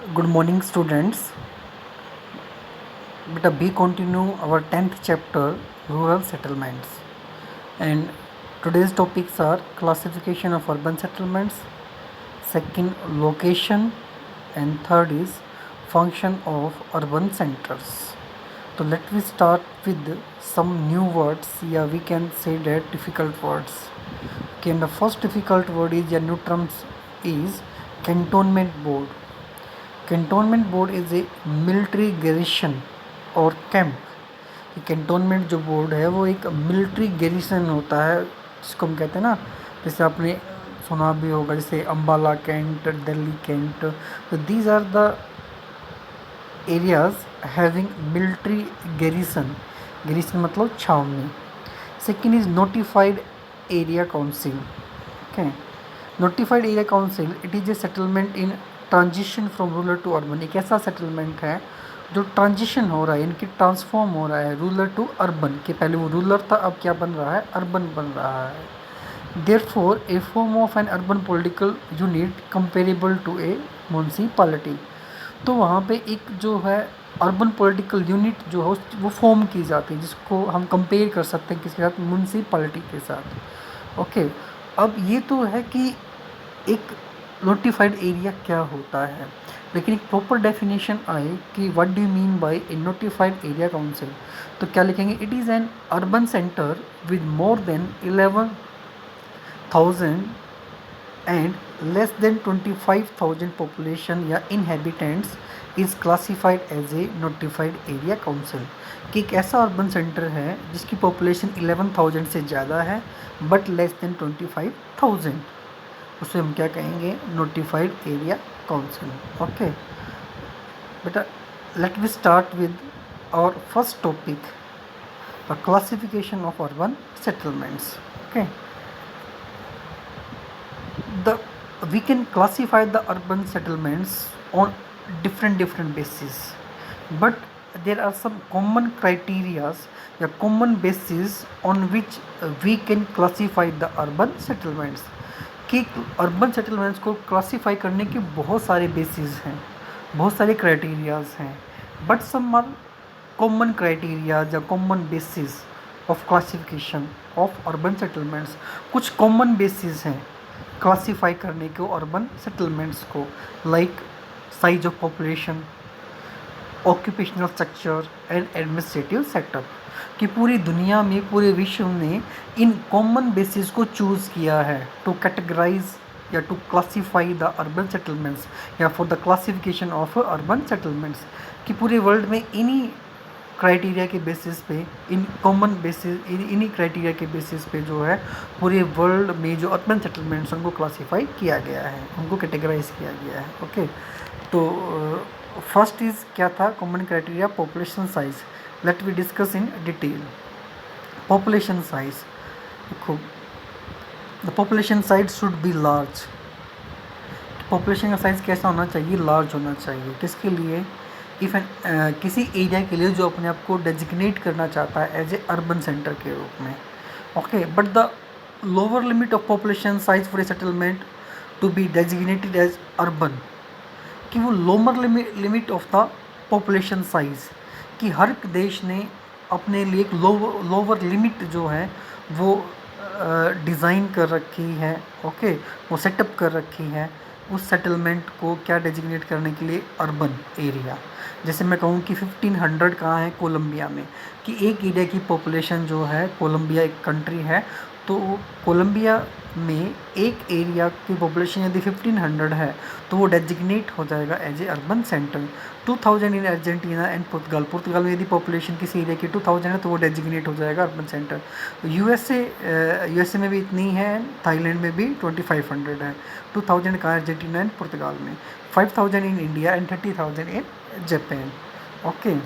Good morning, students. Beta we continue our 10th chapter, rural settlements. And today's topics are classification of urban settlements, second, location, and third is function of urban centers. So let me start with some new words. Yeah, we can say that difficult words. Okay, and the first difficult word is, new terms is cantonment board. Cantonment board is a military garrison और camp. Cantonment जो board है वो एक military garrison होता है, जिसको हम कहते हैं ना, जैसे आपने सुना भी होगा, जैसे अम्बाला कैंट, दिल्ली कैंट. तो these are the areas having military garrison. Garrison मतलब छावनी. Second is notified area council. Okay, notified area council it is a settlement in transition from rural to urban. एक ऐसा सेटलमेंट है जो ट्रांजिशन हो रहा है, इनकी ट्रांसफॉर्म हो रहा है रूरल टू अर्बन. के पहले वो रूरल था, अब क्या बन रहा है, अर्बन बन रहा है. Therefore a form of an urban political unit comparable to a municipality. तो वहाँ पे एक जो है अर्बन पॉलिटिकल यूनिट जो है वो फॉर्म की जाती है, जिसको हम कंपेयर कर सकते हैं किसके साथ, म्यूनसिपैलिटी के साथ. ओके, अब ये तो है कि एक नोटिफाइड एरिया क्या होता है, लेकिन एक प्रॉपर डेफिनेशन आए कि what do you mean by a notified area council. तो क्या लिखेंगे, it is an urban centre with more than 11,000 and less than 25,000 population या inhabitants is classified as a notified area council. कि एक ऐसा urban centre है जिसकी population 11,000 से ज़्यादा है बट लेस देन 25,000, उसे हम क्या कहेंगे, नोटिफाइड एरिया काउंसिल. ओके बेटा, let we start with our first topic, the classification of urban settlements. Okay, we can classify the urban settlements on different bases, but there are some common criteria या common bases on which we can classify the urban settlements. कि urban settlements को classify करने के बहुत सारे basis हैं, बहुत सारे क्राइटेरियाज हैं, but some are common criterias या common basis of classification of urban settlements. कुछ कॉमन बेसिस हैं क्लासीफाई करने को अर्बन सेटलमेंट्स को, like size of population, occupational structure and administrative setup. कि पूरी दुनिया में, पूरे विश्व ने इन कॉमन बेसिस को चूज़ किया है टू कैटेगराइज या to classify the urban settlements या for the classification of urban settlements. कि पूरे वर्ल्ड में इन्हीं क्राइटेरिया के बेसिस पे, इन कॉमन बेसिस, इन्हीं क्राइटेरिया के बेसिस पे जो है पूरे वर्ल्ड में जो अर्बन सेटलमेंट्स उनको क्लासीफाई किया गया है, उनको कैटेगराइज किया गया है. ओके, तो फर्स्ट इज़ क्या था, common criteria population size. Let we discuss in detail. Population size, देखो, the population size should be large. Population का साइज़ कैसा होना चाहिए, लार्ज होना चाहिए. किसके लिए, इफ किसी एरिया के लिए जो अपने आप को डेजिग्नेट करना चाहता है एज ए अर्बन सेंटर के रूप में. Okay, but the lower limit of population size for a settlement to be designated as urban. कि वो lower limit of the population size, कि हर देश ने अपने लिए एक लोअर लिमिट जो है वो डिज़ाइन कर रखी है. ओके, वो सेटअप कर रखी है उस सेटलमेंट को क्या डेजिग्नेट करने के लिए, अर्बन एरिया. जैसे मैं कहूँ कि 1500 कहाँ है, कोलंबिया में. कि एक एरिया की पॉपुलेशन जो है, कोलंबिया एक कंट्री है, तो कोलंबिया में एक एरिया की पॉपुलेशन यदि 1500 है तो वो डेजिग्नेट हो जाएगा as a urban centre. 2000 in Argentina and Portugal. Portugal में यदि पॉपुलेशन किसी एरिया की 2000 है तो वो डेजिग्नेट हो जाएगा अर्बन सेंटर. यूएसए में भी इतनी है, थाईलैंड में भी 2500 है. 2000 कहाँ, अर्जेंटीना एंड पुर्तगाल में. 5000 in India and 30,000 in Japan. Okay,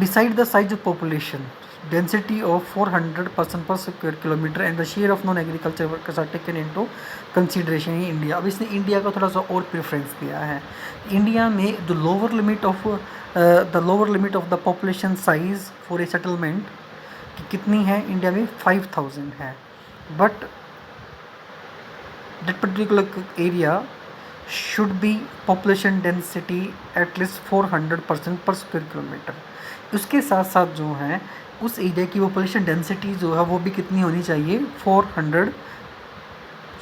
beside the size of population, density of 400 person per square kilometer and the share of non-agriculture workers are taken into consideration in India. अब इसने India का थोड़ा सा और preference दिया है. India में the lower limit of the population size for a settlement कितनी है, इंडिया में 5,000 है. But that particular area should be population density at least 400% per square kilometer। उसके साथ साथ जो है उस एरिया की पॉपुलेशन डेंसिटी जो है वो भी कितनी होनी चाहिए, 400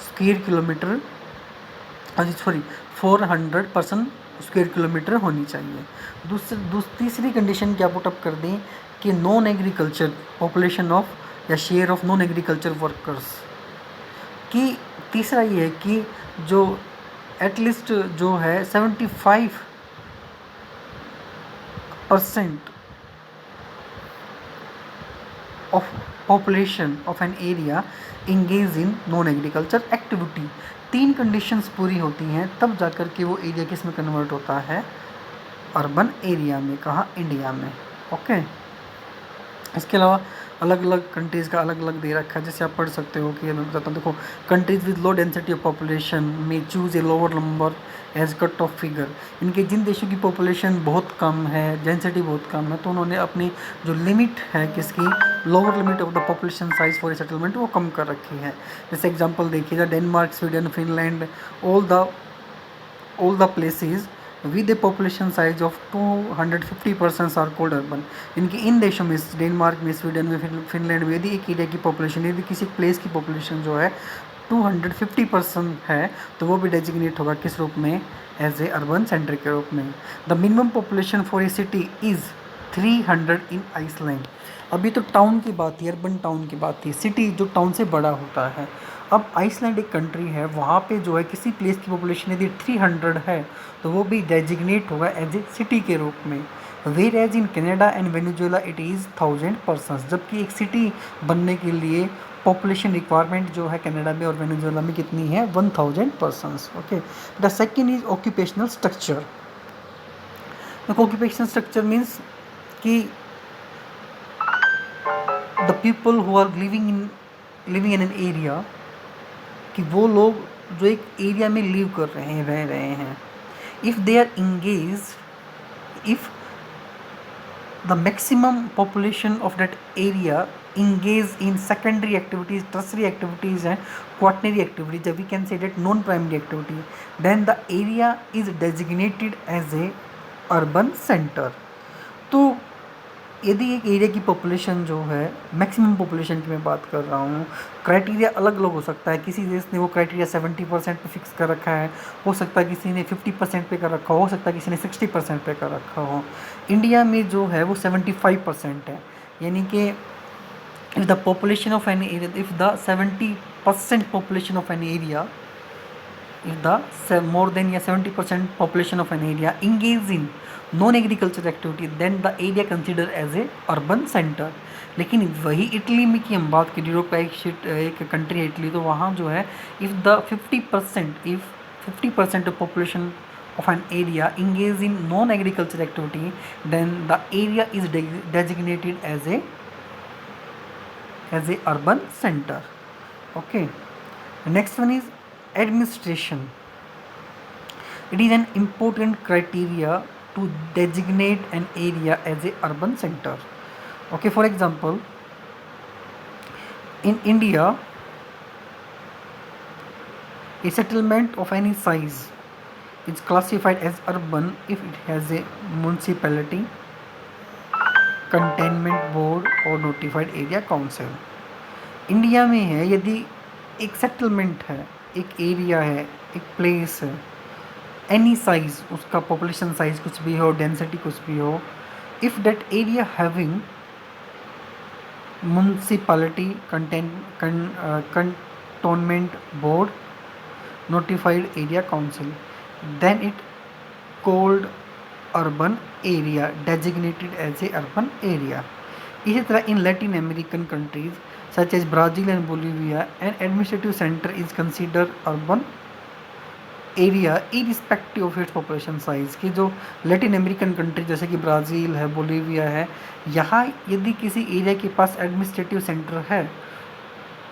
square kilometre, sorry 400% square kilometre होनी चाहिए। तीसरी कंडीशन क्या पुटअप कर दें कि नॉन एग्रीकल्चर पॉपुलेशन ऑफ या share of non agriculture workers कि तीसरा ये है कि जो एटलीस्ट जो है 75% of population of an area engage in non agriculture activity. 3 conditions पूरी होती हैं तब जाकर के वो एरिया किस में कन्वर्ट होता है, अर्बन एरिया में। कहाँ, इंडिया में। ओके, इसके अलावा अलग अलग कंट्रीज़ का अलग अलग दे रखा है, जैसे आप पढ़ सकते हो कि मैं बताता हूँ। देखो, countries with low density of population में choose a lower number as cut off figure. इनके जिन देशों की पॉपुलेशन बहुत कम है, डेंसिटी बहुत कम है, तो उन्होंने अपनी जो लिमिट है किसकी, lower limit of the population size for a settlement, वो कम कर रखी है। जैसे एग्जाम्पल देखिएगा, Denmark, Sweden, Finland, all the places with a population size of 250% are called urban। इन देशों में, डेनमार्क में, स्वीडन में, फिनलैंड में, यदि एक एरिया की पॉपुलेशन, यदि किसी प्लेस की पॉपुलेशन जो है 250% है, तो वो भी डेजिग्नेट होगा किस रूप में, एज ए अर्बन सेंटर के रूप में। The minimum population for a city is 300 in Iceland. अभी तो टाउन की बात थी, अर्बन टाउन की बात थी, सिटी जो टाउन से बड़ा होता है। अब आइसलैंड एक कंट्री है, वहाँ पे जो है किसी प्लेस की पॉपुलेशन यदि 300 है, तो वो भी डेजिग्नेट होगा एज ए सिटी के रूप में। Where as in Canada and Venezuela it is 1000 persons. जबकि एक सिटी बनने के लिए पॉपुलेशन रिक्वायरमेंट जो है कनाडा में और वेनेजुएला में कितनी है, 1000 persons. Okay, the second is occupational structure. Occupational structure means कि the people who are living in an area, कि वो लोग जो एक एरिया में लिव कर रहे हैं, रह रहे हैं, if they are engage, if the maximum population of that area engage in secondary activities, tertiary activities and quaternary activities, we can say that non-primary activity, then the area is designated as a urban center। तो यदि एक area की population जो है, maximum population की मैं बात कर रहा हूँ, क्राइटेरिया अलग अलग हो सकता है। किसी देश ने वो क्राइटेरिया 70% पे फिक्स कर रखा है, हो सकता है किसी ने 50% पे कर रखा हो सकता है किसी ने 60% पे कर रखा हो। इंडिया में जो है वो 75% है, यानी कि if the population of an area, if the 70% population of an area, if the more than 70% population of an area engage in non-agriculture activity, then the area considered as a urban center। लेकिन वही Italy में की हम बात करें, Europe का एक country है इटली, तो वहाँ जो है if 50% of population of an area engage in non-agriculture activity, then the area is designated as a urban center। Okay, next one is administration। It is an important criteria to designate an area as a urban center। Okay, for example, in India, a settlement of any size is classified as urban if it has a municipality, containment board और notified area council. India में है, यदि एक settlement है, एक area है, एक place है, एनी साइज, उसका पॉपुलेशन साइज कुछ भी हो, डेंसिटी कुछ भी हो, if that area having municipality, cantonment board, notified area council, then it called urban area, designated as a urban area. इसी तरह in Latin American countries such as Brazil and Bolivia, an administrative centre is consider urban area irrespective of its population size. की जो Latin American country जैसे कि Brazil है, Bolivia है, यहाँ यदि किसी एरिया के पास एडमिनिस्ट्रेटिव सेंटर है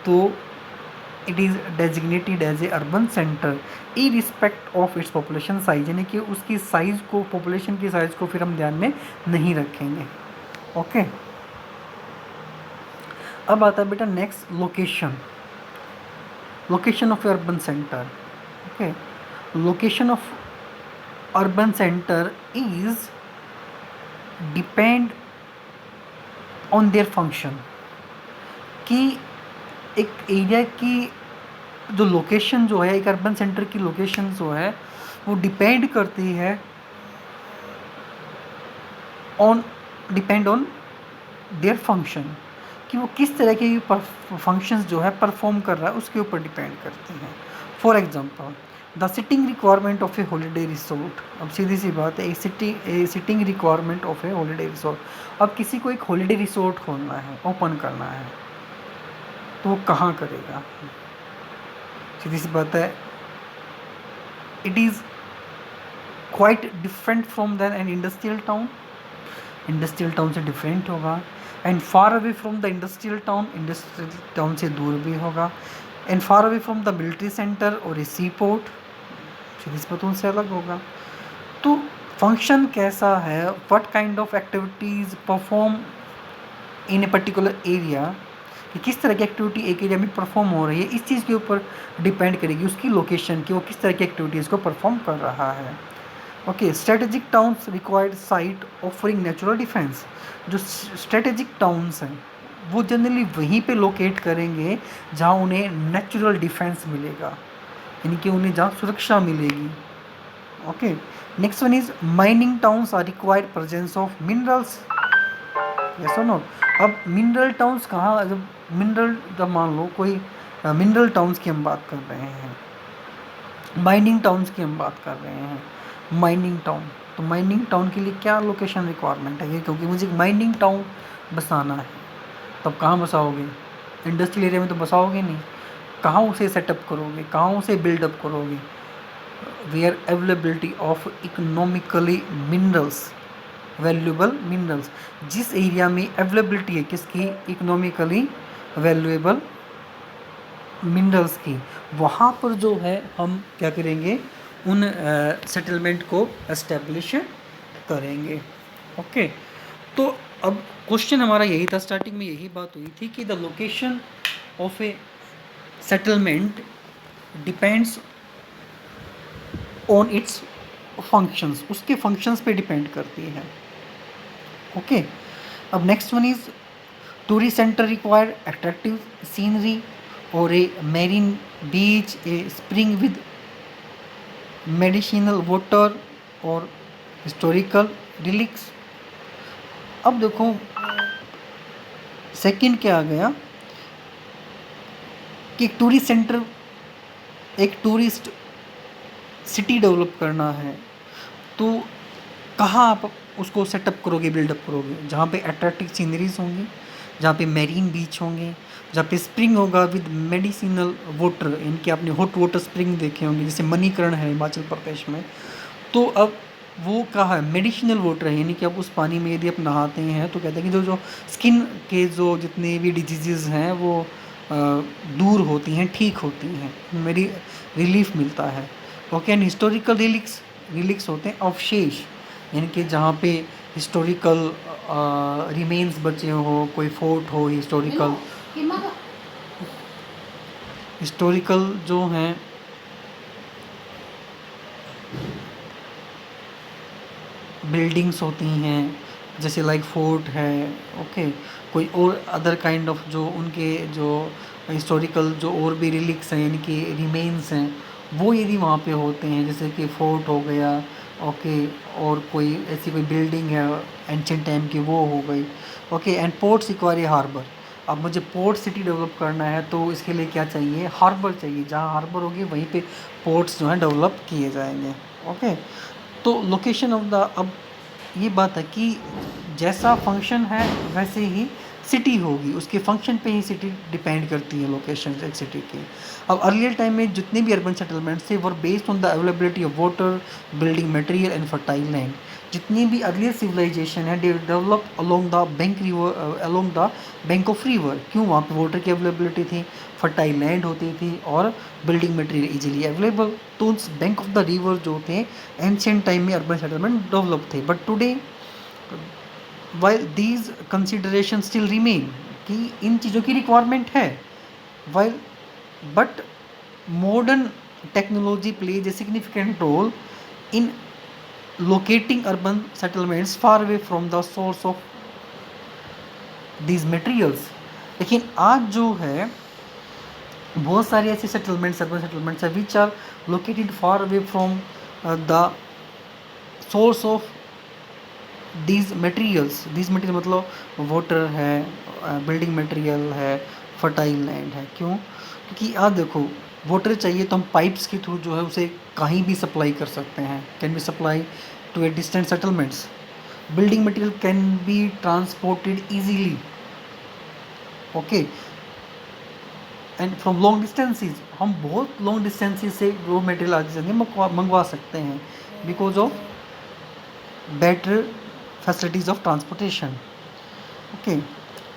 तो it is designated as a urban centre irrespective of its population size, यानी कि उसकी साइज़ को, पॉपुलेशन की साइज़ को फिर हम ध्यान में नहीं रखेंगे। ओके, अब आता है बेटा next, location. location of urban center. Okay, location of urban center is depend on their function, कि एक एरिया की जो लोकेशन जो है, एक अर्बन सेंटर की लोकेशन जो है वो डिपेंड करती है डिपेंड ऑन देयर फंक्शन, कि वो किस तरह के फंक्शंस जो है परफॉर्म कर रहा है उसके ऊपर डिपेंड करती हैं. For example, the sitting requirement of a holiday resort. अब सीधी सी बात है, a sitting requirement of a holiday resort. अब किसी को एक हॉलीडे रिसोर्ट खोलना है, ओपन करना है, तो वो कहाँ करेगा? सीधी सी बात है, it is quite different from than an industrial town. Industrial town से डिफरेंट होगा. And far away from the industrial town से दूर भी होगा. And far away from the military centre और ए सी पोर्ट, सीधी सी बात उनसे अलग होगा. तो फंक्शन कैसा है, what kind of activities perform in a particular area, कि किस तरह की एक्टिविटी एक एरिया में परफॉर्म हो रही है, इस चीज़ के ऊपर डिपेंड करेगी उसकी लोकेशन, कि वो किस तरह की एक्टिविटीज़ को परफॉर्म कर रहा है. Okay, strategic towns required site offering natural defence. जो स्ट्रेटेजिक टाउन्स हैं वो जनरली वहीं पे लोकेट करेंगे जहाँ उन्हें नेचुरल डिफेंस मिलेगा, यानी कि उन्हें जहाँ सुरक्षा मिलेगी. Okay, next one is mining towns are required presence of minerals. Yes और नो. अब मिनरल टाउन्स कहाँ, जब मान लो कोई मिनरल टाउन्स की हम बात कर रहे हैं, माइनिंग टाउन्स की हम बात कर रहे हैं, माइनिंग टाउन, तो माइनिंग टाउन के लिए क्या लोकेशन रिक्वायरमेंट है? ये क्योंकि मुझे माइनिंग टाउन बसाना है, तब कहाँ बसाओगे? इंडस्ट्रियल एरिया में तो बसाओगे नहीं. कहाँ उसे सेटअप करोगे, कहाँ उसे बिल्डअप करोगे? Where availability of economically minerals, valuable minerals, जिस एरिया में अवेलेबिलिटी है किसकी? इकोनॉमिकली वैल्यूएबल मिनरल्स की, वहाँ पर जो है हम क्या करेंगे, उन सेटलमेंट को एस्टेब्लिश करेंगे. ओके, तो अब क्वेश्चन हमारा यही था, स्टार्टिंग में यही बात हुई थी कि the location of a settlement depends on its functions, उसके फंक्शंस पे डिपेंड करती है. ओके, अब next one is tourist centre require attractive scenery और a marine beach, a spring with medicinal water और हिस्टोरिकल रिलिक्स. अब देखो सेकंड क्या आ गया कि एक टूरिस्ट सिटी डेवलप करना है, तो कहाँ आप उसको सेटअप करोगे, बिल्डअप करोगे? जहाँ पे अट्रैक्टिव सीनरीज होंगी, जहाँ पे मैरीन बीच होंगे, जहाँ पे स्प्रिंग होगा विद मेडिसिनल वाटर, इनके आपने हॉट वाटर स्प्रिंग देखे होंगे, जैसे मणिकर्ण है हिमाचल प्रदेश में. तो अब वो कहा है मेडिसिनल वाटर है, यानी कि अब उस पानी में यदि आप नहाते हैं तो कहते हैं कि जो स्किन के जो जितने भी डिजीज़ हैं वो दूर होती हैं, ठीक होती हैं, मेरी रिलीफ मिलता है. ओके, एंड हिस्टोरिकल रिलिक्स होते हैं अवशेष, यानी कि जहाँ पे हिस्टोरिकल रिमेन्स बचे हो, कोई फोर्ट हो, हिस्टोरिकल जो हैं बिल्डिंग्स होती हैं, जैसे लाइक फोर्ट है. ओके, कोई और अदर काइंड ऑफ जो उनके जो हिस्टोरिकल जो और भी रिलिक्स हैं, यानी कि रिमेन्स हैं, वो यदि वहाँ पे होते हैं, जैसे कि फोर्ट हो गया. ओके, और कोई ऐसी कोई बिल्डिंग है एंशिएंट टाइम की, वो हो गई. Okay, and ports require a harbour. अब मुझे पोर्ट सिटी डेवलप करना है तो इसके लिए क्या चाहिए? हार्बर चाहिए. जहाँ हार्बर होगी वहीं पे पोर्ट्स जो हैं डेवलप किए जाएंगे. ओके, तो लोकेशन ऑफ द, अब ये बात है कि जैसा फंक्शन है वैसे ही सिटी होगी, उसके फंक्शन पे ही सिटी डिपेंड करती है, लोकेशन एक सिटी की. अब अर्लियर टाइम में जितने भी अर्बन सेटलमेंट्स थे were based on the availability of water, building material and fertile land. जितनी भी अर्लियर सिविलाइजेशन है develop along the bank of river. क्यों? वहाँ पे वाटर की अवेलेबिलिटी थी, फर्टाइल लैंड होती थी और बिल्डिंग मटेरियल इजीली अवेलेबल. तो उस बैंक ऑफ द रिवर जो थे एंशिएंट टाइम में अर्बन सेटलमेंट डेवलप थे. But today while these consideration still remain, कि इन चीज़ों की रिक्वायरमेंट है, while but modern technology plays a significant role in locating urban settlements far away from the source of these materials. लेकिन आज जो है बहुत सारे ऐसे सेटलमेंट्स, अर्बन सेटलमेंट्स है which are located far away from the source of these material मतलब water है, बिल्डिंग मटेरियल है, फर्टाइल लैंड है। क्यों? क्योंकि आज देखो वाटर चाहिए तो हम पाइप्स के थ्रू जो है उसे कहीं भी सप्लाई कर सकते हैं, can be supply to a distant settlements. Building material can be transported easily, okay, and from long distances, हम बहुत लॉन्ग डिस्टेंसेस से रॉ मटेरियल आज मंगवा सकते हैं because of better facilities of transportation. Okay,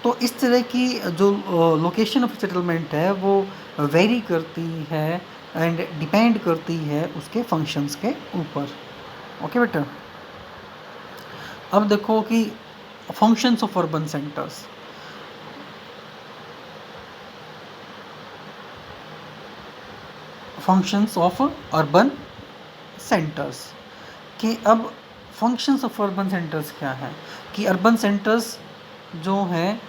तो इस तरह की जो लोकेशन ऑफ सेटलमेंट है वो वेरी करती है एंड डिपेंड करती है उसके फंक्शंस के ऊपर। ओके बेटा, अब देखो कि functions of urban centres. Functions of urban centres कि अब फंक्शंस ऑफ अर्बन सेंटर्स क्या है कि अर्बन सेंटर्स जो हैं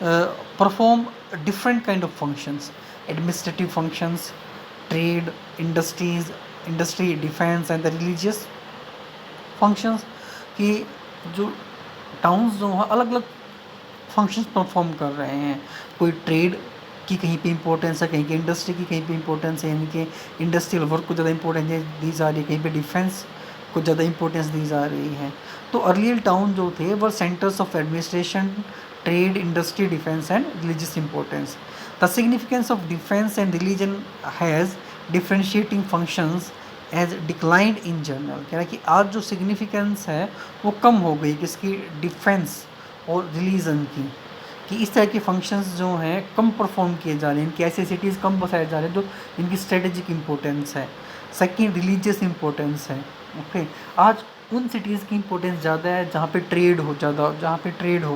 perform different kind of functions, administrative functions, trade, industry, defence and the religious functions. कि जो टाउन्स जो हैं अलग अलग फंक्शंस परफॉर्म कर रहे हैं। कोई ट्रेड की कहीं पे इंपॉर्टेंस है, कहीं की इंडस्ट्री की कहीं पे इंपॉर्टेंस है, यानी कि इंडस्ट्रियल वर्क को ज़्यादा इंपॉर्टेंस दी जा रही है, कहीं पे डिफेंस को ज़्यादा इंपॉर्टेंस दी जा रही है। तो अर्लियर टाउन जो थे वो centres of administration, trade, industry, defence and religious importance. The significance of defence and religion has differentiating functions as declined in general. कह रहा है कि आज जो सिग्निफिकेंस है वो कम हो गई किसकी, डिफेंस और रिलीजन की, कि इस तरह के फंक्शंस जो हैं कम परफॉर्म किए जा रहे हैं, इनकी ऐसे सिटीज़ कम बसाए जा रहे हैं जो इनकी स्ट्रेटेजिक इंपॉर्टेंस है। सेकंड, रिलीजियस इंपॉर्टेंस है। ओके, आज उन सिटीज़ की इंपॉर्टेंस ज़्यादा है जहाँ पे ट्रेड हो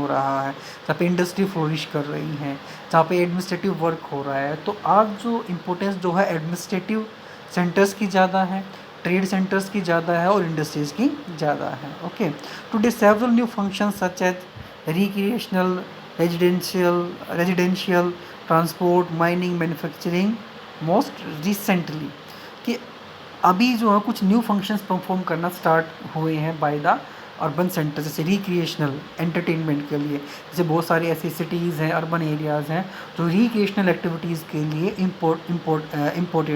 रहा है, जहाँ पे इंडस्ट्री फ्लोरिश कर रही है, जहाँ पे एडमिनिस्ट्रेटिव वर्क हो रहा है। तो आज जो इम्पोर्टेंस जो है एडमिनिस्ट्रेटिव सेंटर्स की ज़्यादा है, ट्रेड सेंटर्स की ज़्यादा है और इंडस्ट्रीज़ की ज़्यादा है। Okay, today several new functions such as recreational, residential, transport, mining, manufacturing most recently, कि अभी जो है कुछ न्यू फंक्शंस परफॉर्म करना स्टार्ट हुए हैं बाय द अर्बन सेंटर, जैसे रिक्रिएशनल, एंटरटेनमेंट के लिए। जैसे बहुत सारी ऐसी सिटीज़ हैं, अर्बन एरियाज़ हैं जो रिक्रिएशनल एक्टिविटीज़ के लिए इम्पोर्टेंट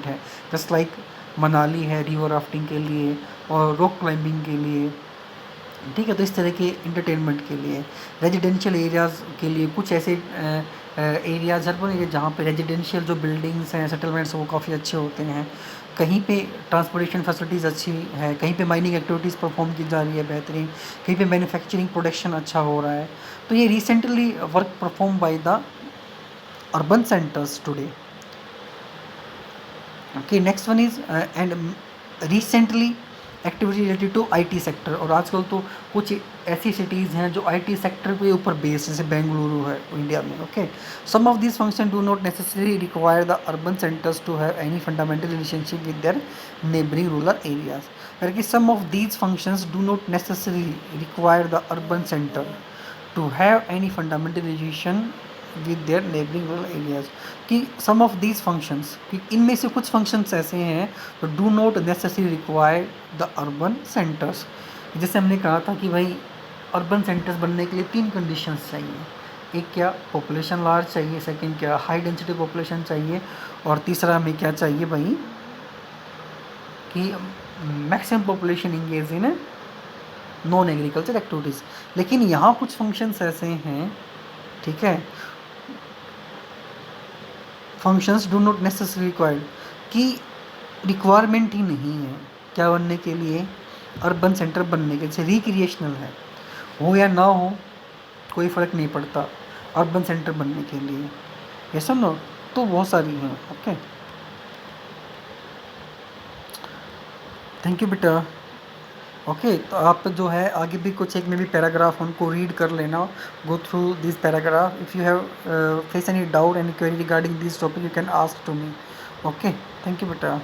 है। जस्ट लाइक मनाली है रिवर राफ्टिंग के लिए और रॉक क्लाइंबिंग के लिए, ठीक है। तो इस तरह के इंटरटेनमेंट के लिए। रेजिडेंशियल एरियाज़ के लिए कुछ ऐसे एरियाज़ अर्बन एरिया जहाँ पे रेजिडेंशियल जो बिल्डिंग्स हैं, सेटलमेंट्स वो काफ़ी अच्छे होते हैं, कहीं पे ट्रांसपोर्टेशन फैसिलिटीज़ अच्छी है, कहीं पे माइनिंग एक्टिविटीज़ परफॉर्म की जा रही है बेहतरीन, कहीं पे मैन्युफैक्चरिंग प्रोडक्शन अच्छा हो रहा है। तो ये recently work perform by the urban centres today. Okay, next one is and recently activity related to IT sector. और आजकल तो कुछ ऐसी सिटीज़ हैं जो आईटी सेक्टर के ऊपर बेस्ड, जैसे बेंगलुरु है इंडिया में। Okay, some of this function do not necessary require the urban centres to have any fundamental relationship with their neighbouring rural areas. करके some of these functions do not necessary require the urban centre to have any fundamental relation with their neighbouring rural areas. कि some of these functions, कि इनमें से कुछ functions ऐसे हैं तो do not necessary require the urban centres. जैसे हमने कहा था कि भाई अर्बन सेंटर्स बनने के लिए 3 कंडीशंस चाहिए। एक क्या, पॉपुलेशन लार्ज चाहिए, सेकंड क्या, हाई डेंसिटी पॉपुलेशन चाहिए, और तीसरा हमें क्या चाहिए भाई कि maximum population engage in non agriculture activities. लेकिन यहाँ कुछ फंक्शंस ऐसे हैं, ठीक है, functions do not necessary required, कि रिक्वायरमेंट ही नहीं है क्या बनने के लिए, अर्बन सेंटर बनने के। जैसे रिक्रिएशनल है, हो या ना हो कोई फ़र्क नहीं पड़ता अर्बन सेंटर बनने के लिए, ये सब ना, तो बहुत सारी हैं। ओके, थैंक यू बेटा। ओके, तो आप जो है आगे भी कुछ एक में भी पैराग्राफ उनको रीड कर लेना, go through this paragraph, if you have face any doubt any query regarding this topic you can ask to me. Okay, thank you बेटा।